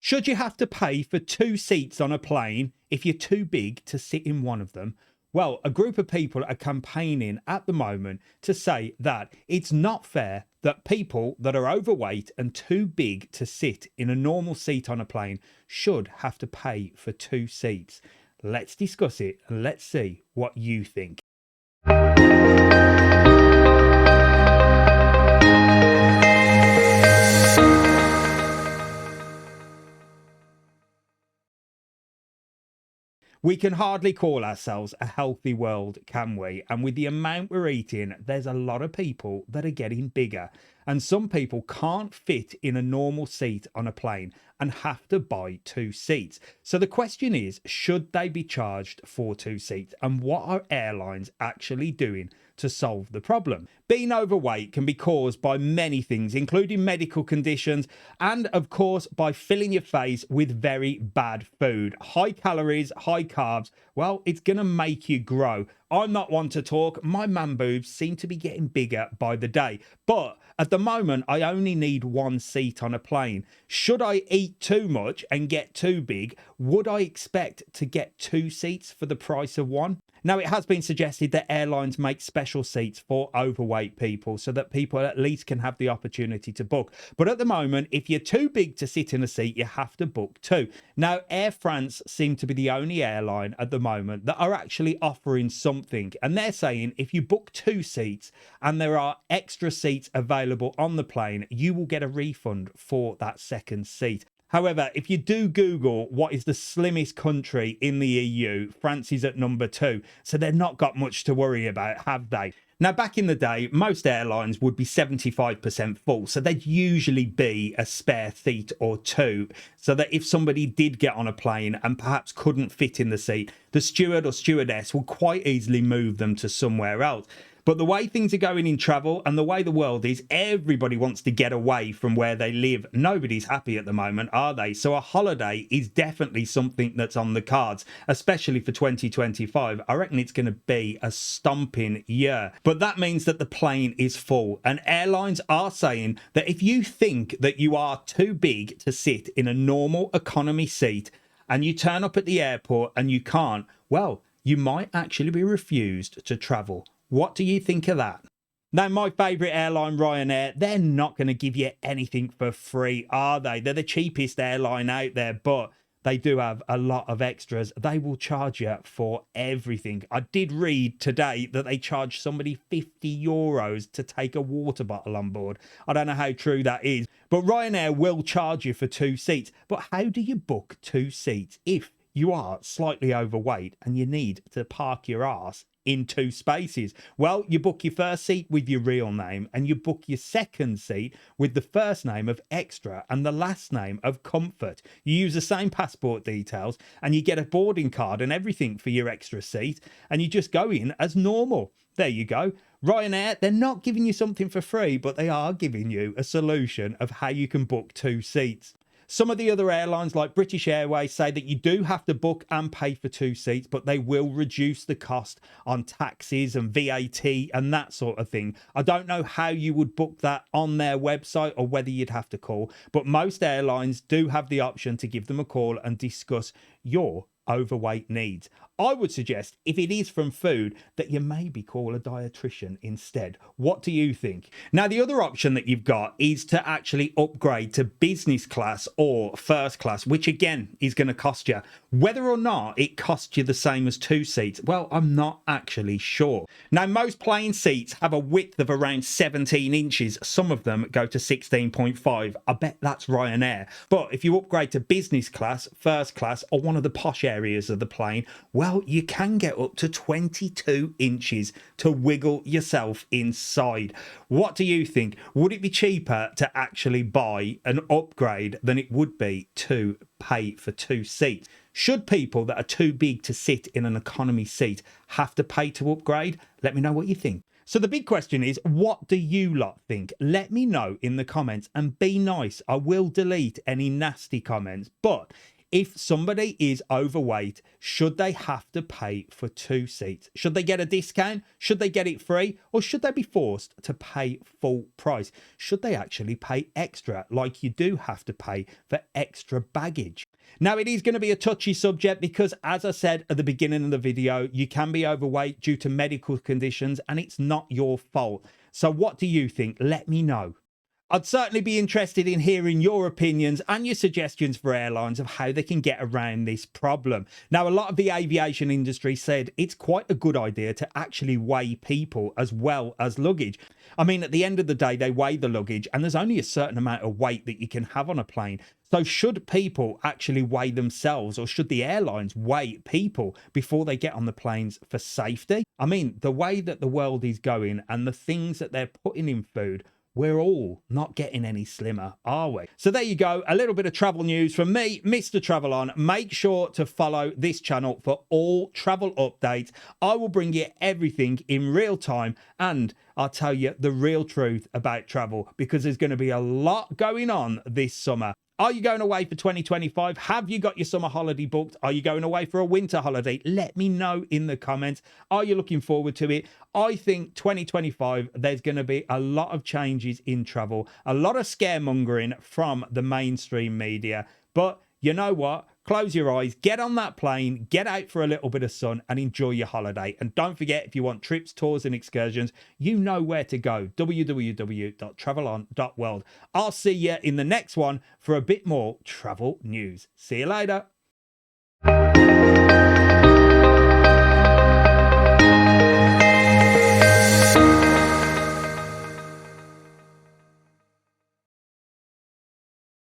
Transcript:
Should you have to pay for two seats on a plane if you're too big to sit in one of them? Well, a group of people are campaigning at the moment to say that it's not fair that people that are overweight and too big to sit in a normal seat on a plane should have to pay for two seats. Let's discuss it and let's see what you think. We can hardly call ourselves a healthy world, can we? And with the amount we're eating, there's a lot of people that are getting bigger. And some people can't fit in a normal seat on a plane and have to buy two seats. So the question is, should they be charged for two seats? And what are airlines actually doing to solve the problem? Being overweight can be caused by many things, including medical conditions, and of course, by filling your face with very bad food. High calories, high carbs, well, it's going to make you grow. I'm not one to talk. My man boobs seem to be getting bigger by the day. But at the moment, I only need one seat on a plane. Should I eat too much and get too big? Would I expect to get two seats for the price of one? Now, it has been suggested that airlines make special seats for overweight people so that people at least can have the opportunity to book. But at the moment, if you're too big to sit in a seat, you have to book two. Now, Air France seem to be the only airline at the moment that are actually offering something. And they're saying if you book two seats and there are extra seats available on the plane, you will get a refund for that second seat. However, if you do Google what is the slimmest country in the EU, France is at number 2. So they've not got much to worry about, have they? Now, back in the day, most airlines would be 75% full. So there'd usually be a spare seat or two. So that if somebody did get on a plane and perhaps couldn't fit in the seat, the steward or stewardess would quite easily move them to somewhere else. But the way things are going in travel and the way the world is, everybody wants to get away from where they live. Nobody's happy at the moment, are they? So a holiday is definitely something that's on the cards, especially for 2025. I reckon it's going to be a stomping year. But that means that the plane is full. And airlines are saying that if you think that you are too big to sit in a normal economy seat and you turn up at the airport and you can't, well, you might actually be refused to travel. What do you think of that? Now, my favourite airline, Ryanair, they're not going to give you anything for free, are they? They're the cheapest airline out there, but they do have a lot of extras. They will charge you for everything. I did read today that they charge somebody €50 to take a water bottle on board. I don't know how true that is, but Ryanair will charge you for two seats. But how do you book two seats if you are slightly overweight and you need to park your ass in two spaces? Well, you book your first seat with your real name and you book your second seat with the first name of Extra and the last name of Comfort. You use the same passport details and you get a boarding card and everything for your extra seat and you just go in as normal. There you go. Ryanair, they're not giving you something for free, but they are giving you a solution of how you can book two seats. Some of the other airlines like British Airways say that you do have to book and pay for two seats, but they will reduce the cost on taxes and VAT and that sort of thing. I don't know how you would book that on their website or whether you'd have to call, but most airlines do have the option to give them a call and discuss your overweight needs. I would suggest, if it is from food, that you maybe call a dietitian instead. What do you think? Now, the other option that you've got is to actually upgrade to business class or first class, which again is going to cost you. Whether or not it costs you the same as two seats, well, I'm not actually sure. Now, most plane seats have a width of around 17 inches. Some of them go to 16.5. I bet that's Ryanair. But if you upgrade to business class, first class, or one of the posh areas of the plane, well, you can get up to 22 inches to wiggle yourself inside. What do you think? Would it be cheaper to actually buy an upgrade than it would be to pay for two seats? Should people that are too big to sit in an economy seat have to pay to upgrade? Let me know what you think. So the big question is, what do you lot think? Let me know in the comments and be nice. I will delete any nasty comments, but If somebody is overweight, should they have to pay for 2 seats? Should they get a discount? Should they get it free? Or should they be forced to pay full price? Should they actually pay extra like you do have to pay for extra baggage? Now, it is going to be a touchy subject because, as I said at the beginning of the video, you can be overweight due to medical conditions and it's not your fault. So what do you think? Let me know. I'd certainly be interested in hearing your opinions and your suggestions for airlines of how they can get around this problem. Now, a lot of the aviation industry said it's quite a good idea to actually weigh people as well as luggage. I mean, at the end of the day, they weigh the luggage and there's only a certain amount of weight that you can have on a plane. So should people actually weigh themselves, or should the airlines weigh people before they get on the planes for safety? I mean, the way that the world is going and the things that they're putting in food, we're all not getting any slimmer, are we? So there you go, a little bit of travel news from me, Mr. TravelOn. Make sure to follow this channel for all travel updates. I will bring you everything in real time and I'll tell you the real truth about travel, because there's going to be a lot going on this summer. Are you going away for 2025? Have you got your summer holiday booked? Are you going away for a winter holiday? Let me know in the comments. Are you looking forward to it? I think 2025, there's going to be a lot of changes in travel, a lot of scaremongering from the mainstream media. But you know what? Close your eyes, get on that plane, get out for a little bit of sun and enjoy your holiday. And don't forget, if you want trips, tours and excursions, you know where to go, www.travelon.world. I'll see you in the next one for a bit more travel news. See you later.